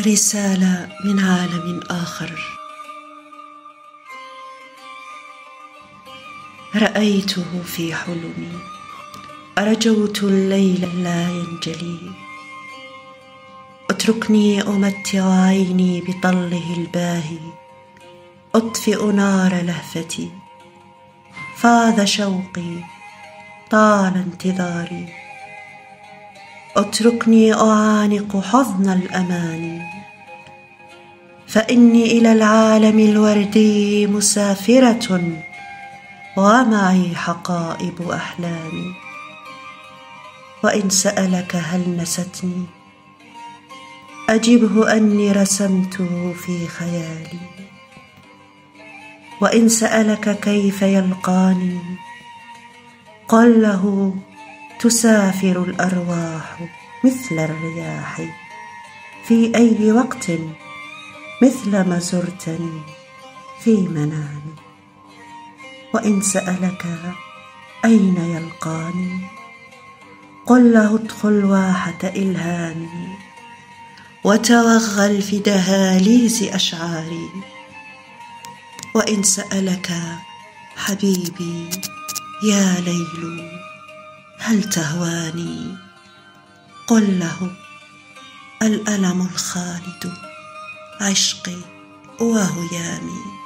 رسالة من عالم آخر. رأيته في حلمي، رجوت الليل لا ينجلي. اتركني أمتع عيني بطله الباهي، أطفئ نار لهفتي. فاض شوقي، طال انتظاري. اتركني أعانق حضن الأماني، فإني إلى العالم الوردي مسافرة، ومعي حقائب أحلامي. وإن سألك هل نستني، أجبه أني رسمته في خيالي. وإن سألك كيف يلقاني، قل له تسافر الأرواح مثل الرياح في أي وقت، مثلما زرتني في منامي. وإن سألك أين يلقاني، قل له ادخل واحة إلهامي، وتوغل في دهاليز أشعاري. وإن سألك حبيبي يا ليل هل تهواني، قل له الألم الخالد عشقي وهيامي.